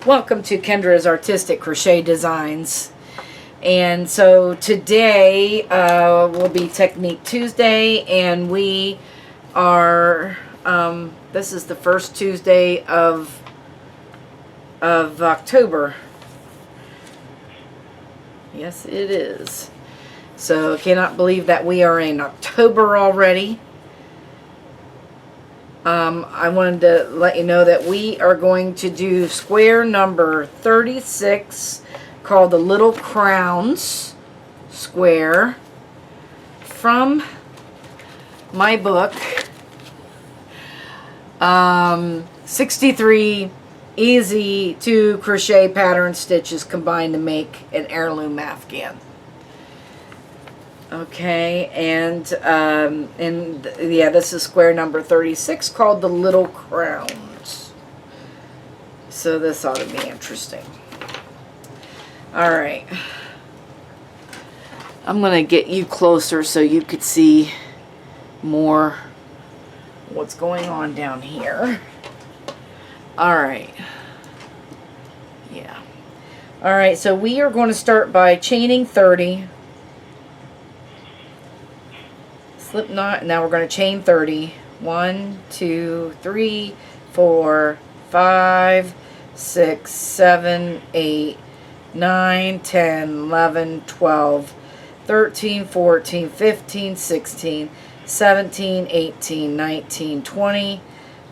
Welcome to Kendra's Artistic Crochet Designs. And so today will be Technique Tuesday, and we are, this is the first Tuesday of October. Yes, it is. So I cannot believe that we are in October already. I wanted to let you know that we are going to do square number 36 called the Little Crowns square from my book, 63 Easy-To-Crochet pattern stitches combined to make an heirloom Afghan. Okay, and yeah, this is square number 36 called the Little Crowns. So this ought to be interesting. Alright. I'm going to get you closer so you could see more what's going on down here. Alright. Yeah. Alright, so we are going to start by chaining 30. Slip knot. Now we're going to chain 30. 1, 2, 3, 4, 5, 6, 7, 8, 9, 10, 11, 12, 13, 14, 15, 16, 17, 18, 19, 20,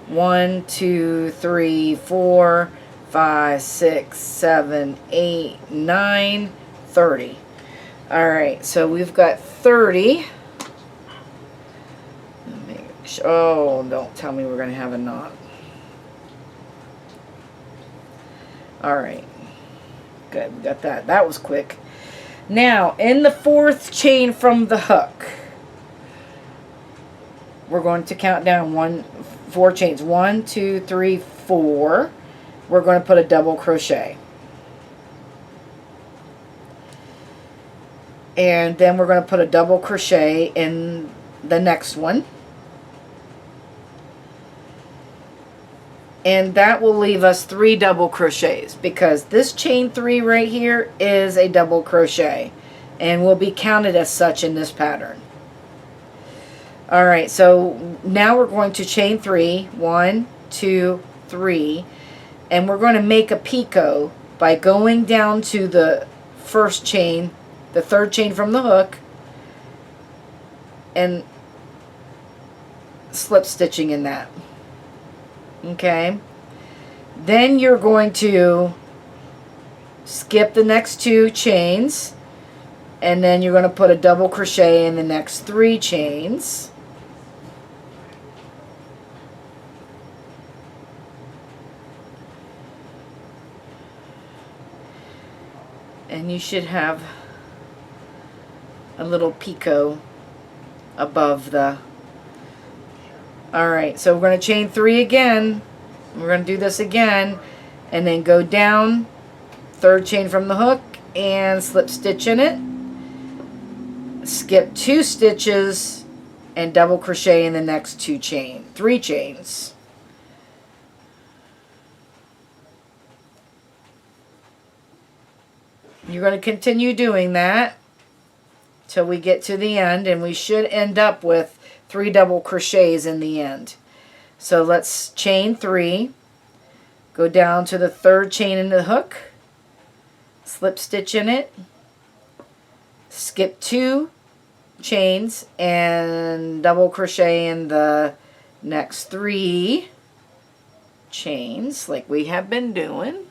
1, 2, 3, 4, 5, 6, 7, 8, 9, 30. Alright, so we've got 30. Oh, don't tell me we're going to have a knot. Alright. Good, we got that. That was quick. Now, in the fourth chain from the hook, we're going to count down 4 chains. 1, 2, 3, 4. We're going to put a double crochet. And then we're going to put a double crochet in the next one. And that will leave us 3 double crochets, because this chain 3 right here is a double crochet and will be counted as such in this pattern. Alright, so now we're going to chain 3. 1, 2, 3. And we're going to make a picot by going down to the first chain, the third chain from the hook, and slip stitching in that. Okay, then you're going to skip the next 2 chains, and then you're going to put a double crochet in the next 3 chains. And you should have a little picot above the... Alright, so we're going to chain 3 again. We're going to do this again. And then go down, third chain from the hook, and slip stitch in it. Skip 2 stitches, and double crochet in the next 3 chains. You're going to continue doing that till we get to the end, and we should end up with 3 double crochets in the end. So let's chain 3, go down to the third chain in the hook, slip stitch in it, skip 2 chains, and double crochet in the next 3 chains like we have been doing.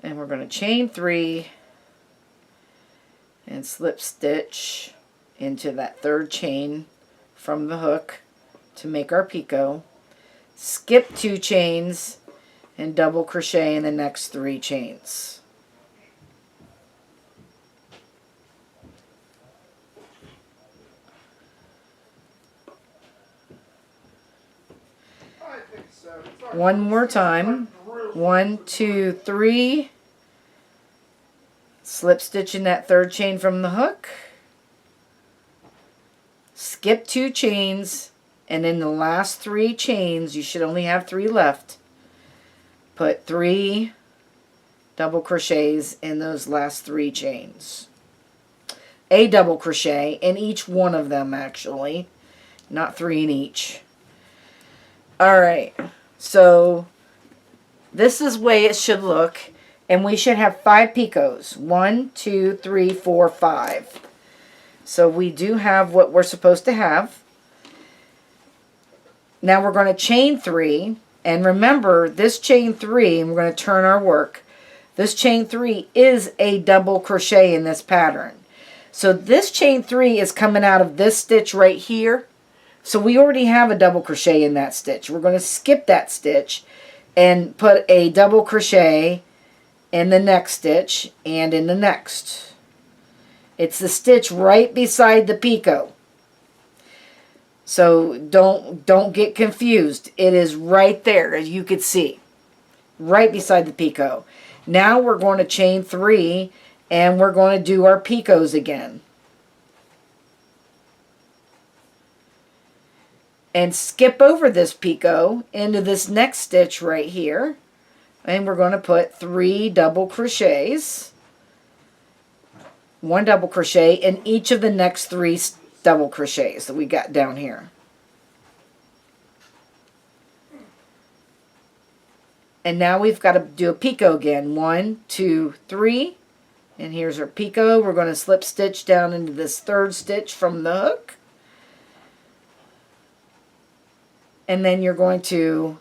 And we're going to chain 3 and slip stitch into that third chain from the hook to make our picot. Skip 2 chains and double crochet in the next 3 chains. One more time. 1, 2, 3. slip stitch in that third chain from the hook, skip 2 chains, and in the last 3 chains, you should only have 3 left, put 3 double crochets in those last 3 chains. A double crochet in each one of them, actually, not 3 in each. Alright, so this is the way it should look, and we should have 5 picots. 1, 2, 3, 4, 5. So we do have what we're supposed to have. Now we're going to chain 3, and remember this chain 3, and we're going to turn our work. This chain 3 is a double crochet in this pattern. So this chain 3 is coming out of this stitch right here. So we already have a double crochet in that stitch. We're going to skip that stitch and put a double crochet in the next stitch and in the next. It's the stitch right beside the picot. So don't get confused. It is right there, as you could see, right beside the picot. Now we're going to chain 3 and we're going to do our picots again. And skip over this picot into this next stitch right here. And we're going to put 3 double crochets. 1 double crochet in each of the next 3 double crochets that we got down here. And now we've got to do a picot again. 1, 2, 3. And here's our picot. We're going to slip stitch down into this third stitch from the hook. And then you're going to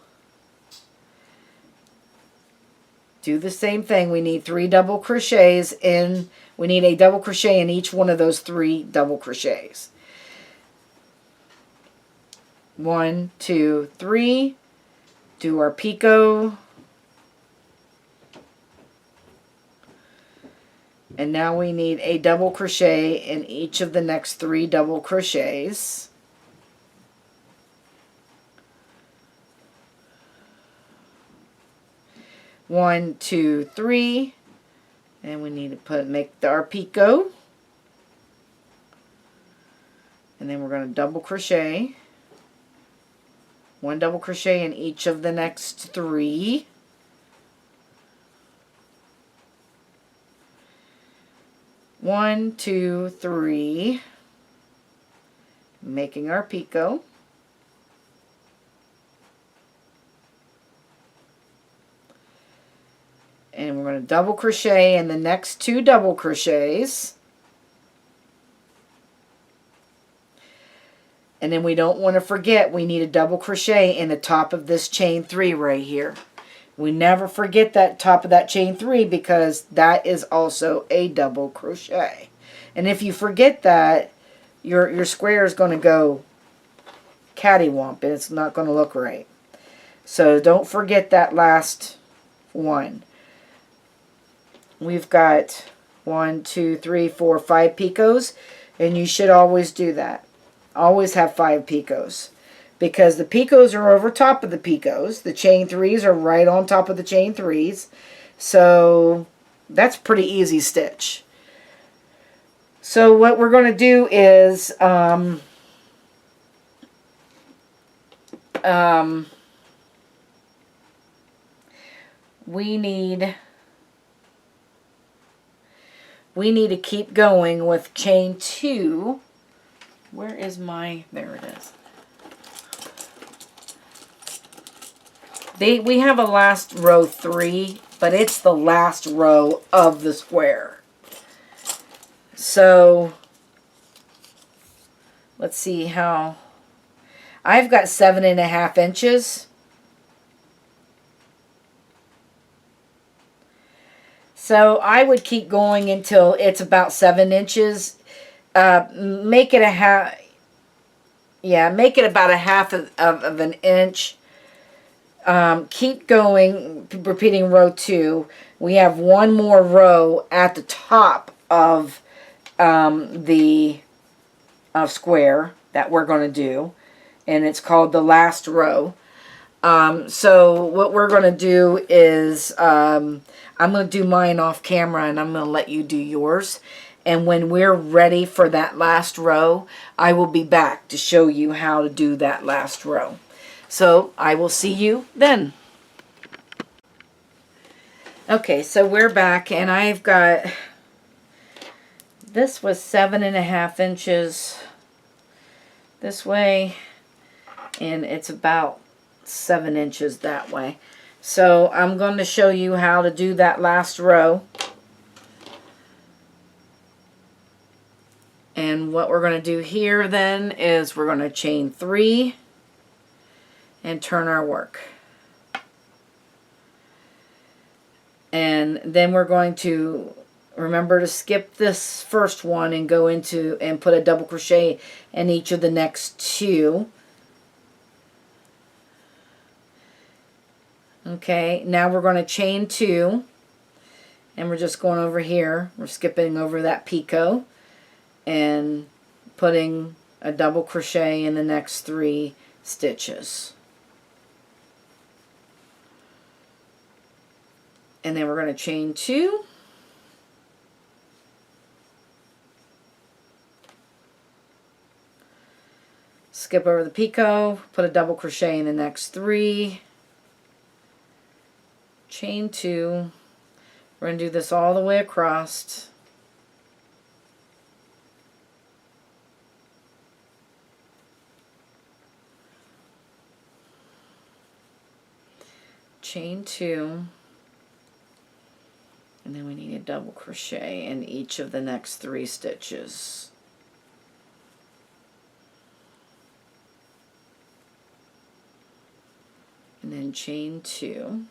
do the same thing. We need 3 double crochets in, we need a double crochet in each one of those 3 double crochets. 1, 2, 3. Do our picot. And now we need a double crochet in each of the next 3 double crochets. One, 2, 3, and we need to make our picot, and then we're going to double crochet, 1 double crochet in each of the next 3, one, 2, 3, making our picot. And we're going to double crochet in the next 2 double crochets. And then we don't want to forget we need a double crochet in the top of this chain 3 right here. We never forget that top of that chain 3 because that is also a double crochet. And if you forget that, your square is going to go cattywomp and it's not going to look right. So don't forget that last one. We've got 1, 2, 3, 4, 5 picots, and you should always do that. Always have 5 picots. Because the picots are over top of the picots. The chain 3s are right on top of the chain 3s. So that's pretty easy stitch. So what we're going to do is we need to keep going with chain 2. Where is my, there it is. We have a last row 3, but it's the last row of the square. So let's see how, I've got 7.5 inches. So I would keep going until it's about 7 inches. Make it a half, yeah, make it about a half of an inch. Keep going, repeating row 2. We have 1 more row at the top of the square that we're going to do, and it's called the last row. So what we're going to do is I'm going to do mine off camera, and I'm going to let you do yours. And when we're ready for that last row, I will be back to show you how to do that last row. So I will see you then. Okay, so we're back, and I've got, this was 7.5 inches this way, and it's about 7 inches that way. So I'm going to show you how to do that last row. And what we're going to do here then is we're going to chain 3 and turn our work. And then we're going to remember to skip this first one and go into and put a double crochet in each of the next 2. Okay, now we're going to chain 2, and we're just going over here. We're skipping over that picot and putting a double crochet in the next 3 stitches. And then we're going to chain 2. Skip over the picot, put a double crochet in the next 3. Chain 2. We're going to do this all the way across. Chain 2. And then we need a double crochet in each of the next 3 stitches. And then chain 2.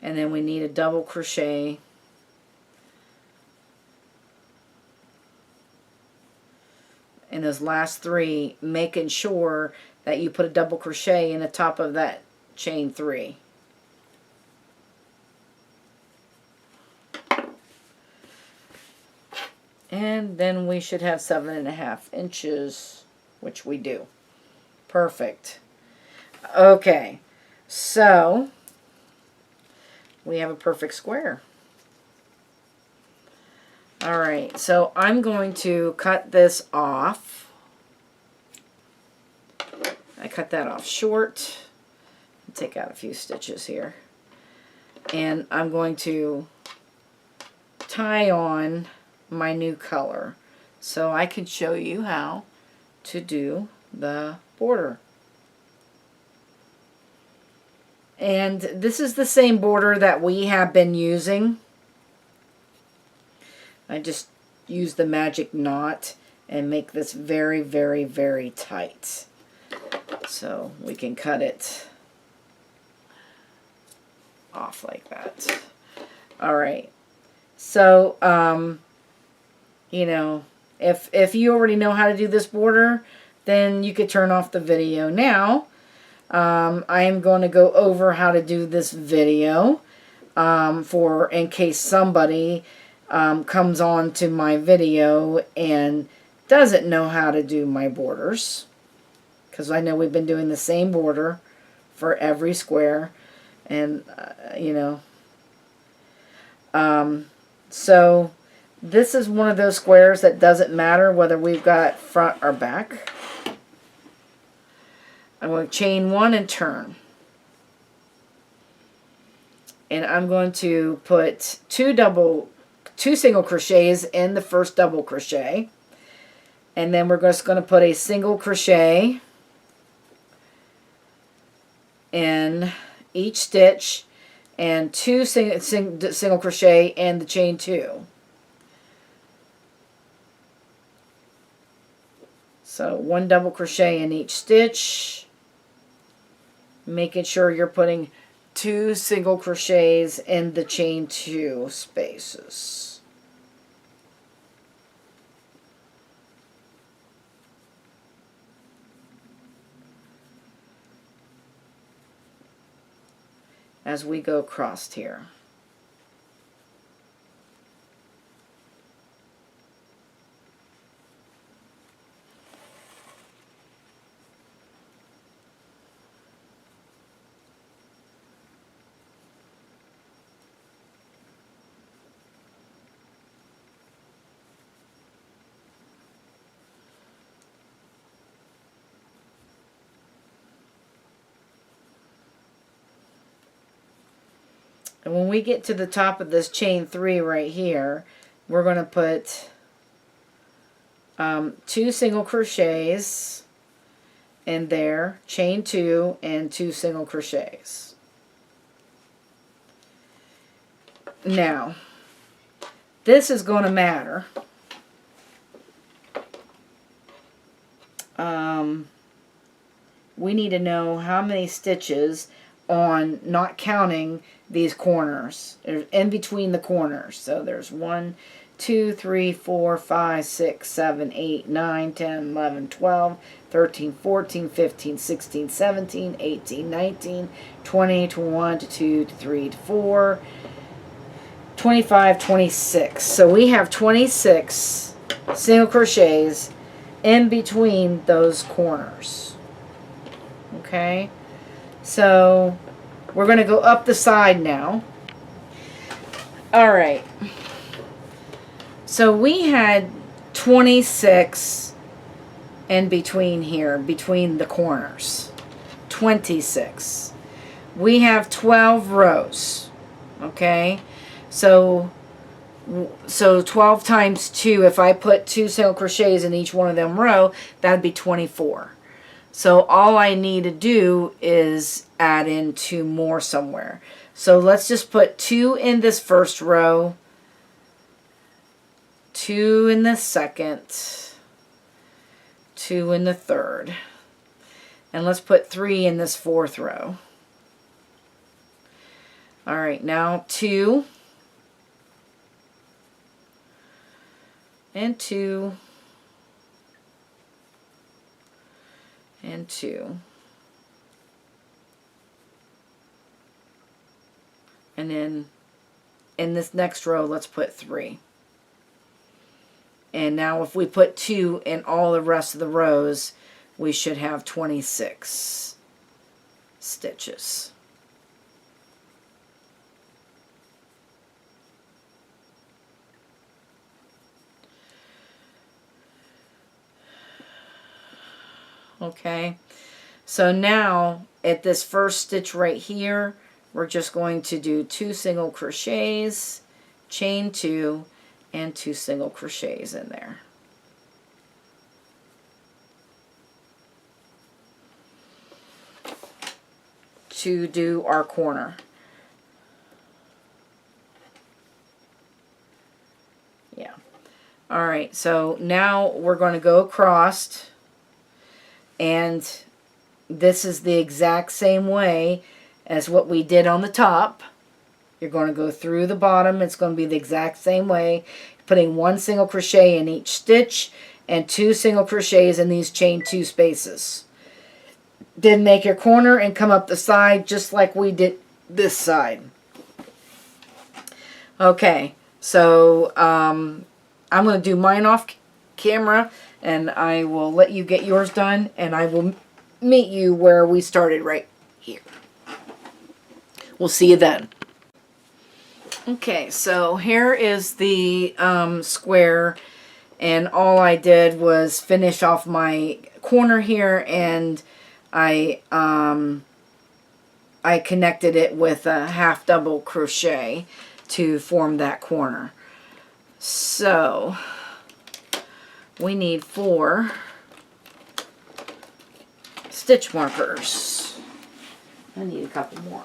And then we need a double crochet in those last 3, making sure that you put a double crochet in the top of that chain 3. And then we should have 7.5 inches, which we do. Perfect. Okay, so we have a perfect square. Alright, so I'm going to cut this off. I cut that off short. Take out a few stitches here. And I'm going to tie on my new color so I can show you how to do the border. And this is the same border that we have been using. I just use the magic knot and make this very, very, very tight. So we can cut it off like that. Alright. So, you know, if you already know how to do this border, then you could turn off the video now. I am going to go over how to do this video for in case somebody comes on to my video and doesn't know how to do my borders, because I know we've been doing the same border for every square, and you know, so this is one of those squares that doesn't matter whether we've got front or back. I'm going to chain 1 and turn. And I'm going to put two single crochets in the first double crochet. And then we're just going to put a single crochet in each stitch and 2 single crochet in the chain 2. So 1 double crochet in each stitch, making sure you're putting 2 single crochets in the chain 2 spaces. As we go across here. And when we get to the top of this chain 3 right here, we're going to put 2 single crochets in there, chain 2, and 2 single crochets. Now, this is going to matter. We need to know how many stitches on, not counting these corners, in between the corners. So there's 1, 2, 3, 4, 5, 6, 7, 8, 9, 10, 11, 12, 13, 14, 15, 16, 17, 18, 19, 20, 21, 22, 23, 24, 25, 26. So we have 26 single crochets in between those corners. Okay, so we're going to go up the side now. Alright, so we had 26 in between here, between the corners. 26. We have 12 rows. Okay, so 12 times 2, if I put 2 single crochets in each one of them row, that'd be 24. So all I need to do is add in 2 more somewhere. So let's just put 2 in this first row, 2 in the second, 2 in the third, and let's put 3 in this fourth row. Alright, now 2 and 2 and 2, and then in this next row let's put 3. And now if we put 2 in all the rest of the rows, we should have 26 stitches. Okay, so now at this first stitch right here, we're just going to do 2 single crochets, chain 2, and 2 single crochets in there. To do our corner. Yeah. Alright, so now we're going to go across. And this is the exact same way as what we did on the top. You're going to go through the bottom. It's going to be the exact same way. Putting 1 single crochet in each stitch and 2 single crochets in these chain 2 spaces. Then make your corner and come up the side just like we did this side. Okay, so I'm going to do mine off camera. And I will let you get yours done, and I will meet you where we started right here. We'll see you then. Okay, so here is the square, and all I did was finish off my corner here, and I connected it with a half double crochet to form that corner. So we need 4 stitch markers. I need a couple more.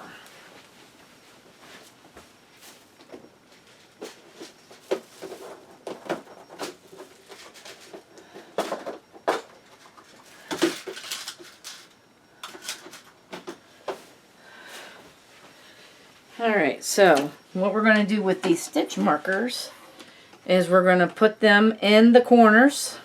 Alright, so what we're going to do with these stitch markers is we're going to put them in the corners.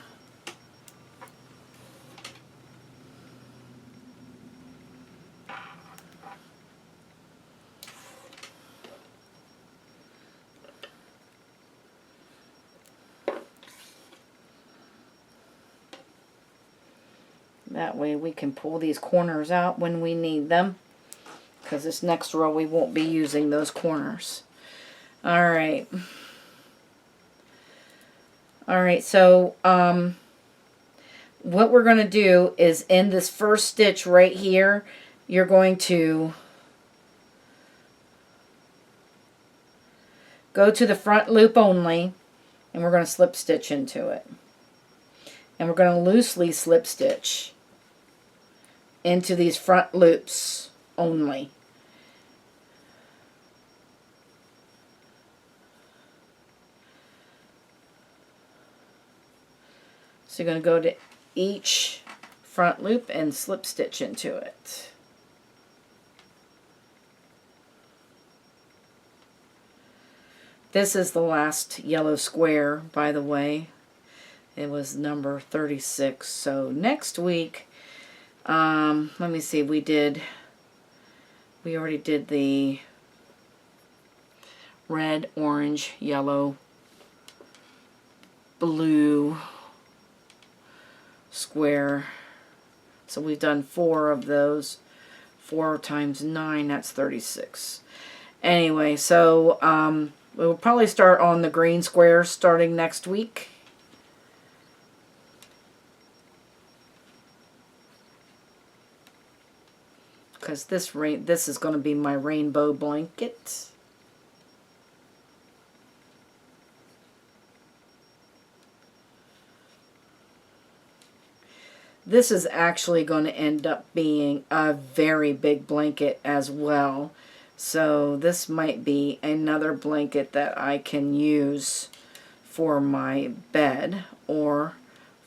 That way we can pull these corners out when we need them, because this next row we won't be using those corners. Alright. Alright, so what we're going to do is in this first stitch right here, you're going to go to the front loop only, and we're going to slip stitch into it. And we're going to loosely slip stitch into these front loops only. So you're going to go to each front loop and slip stitch into it. This is the last yellow square, by the way. It was number 36. So next week, let me see, we already did the red, orange, yellow, blue square. So we've done 4 of those. 4 times 9, that's 36. Anyway, so we'll probably start on the green square starting next week. Because this is going to be my rainbow blanket. This is actually going to end up being a very big blanket as well. So this might be another blanket that I can use for my bed or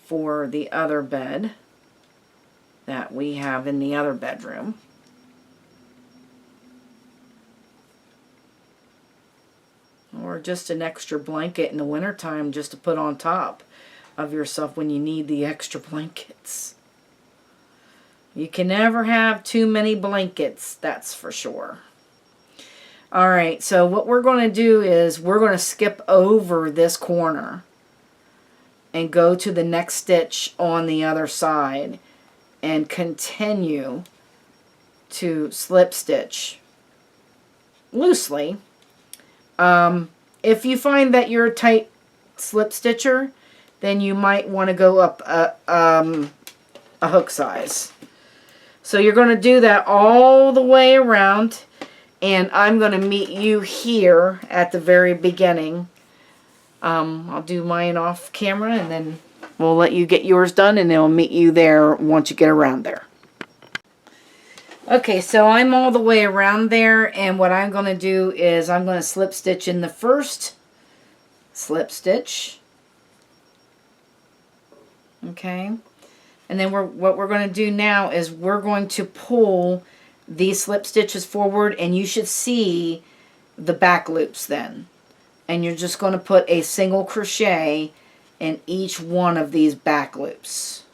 for the other bed that we have in the other bedroom. Or just an extra blanket in the wintertime just to put on top of yourself when you need the extra blankets. You can never have too many blankets, that's for sure. Alright, so what we're going to do is we're going to skip over this corner and go to the next stitch on the other side and continue to slip stitch loosely. If you find that you're a tight slip stitcher, then you might want to go up a hook size. So you're going to do that all the way around, and I'm going to meet you here at the very beginning. I'll do mine off camera, and then we'll let you get yours done, and then I'll meet you there once you get around there. Okay, so I'm all the way around there, and what I'm going to do is I'm going to slip stitch in the first slip stitch. Okay, and then what we're going to do now is we're going to pull these slip stitches forward, and you should see the back loops then. And you're just going to put a single crochet in each one of these back loops.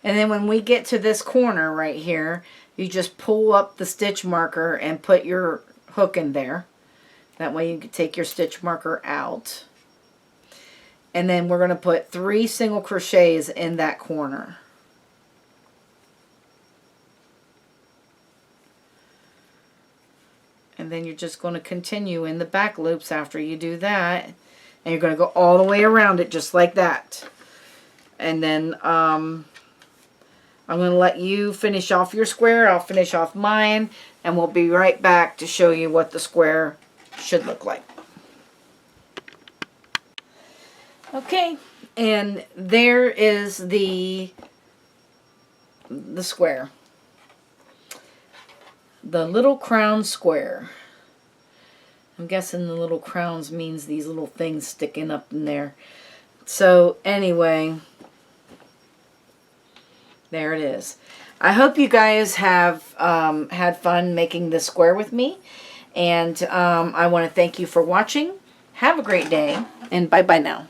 And then when we get to this corner right here, you just pull up the stitch marker and put your hook in there. That way you can take your stitch marker out. And then we're going to put 3 single crochets in that corner. And then you're just going to continue in the back loops after you do that. And you're going to go all the way around it just like that. And then I'm going to let you finish off your square. I'll finish off mine, and we'll be right back to show you what the square should look like. Okay, and there is the square. The little crown square. I'm guessing the little crowns means these little things sticking up in there. So anyway, there it is. I hope you guys have had fun making this square with me. And I want to thank you for watching. Have a great day, and bye-bye now.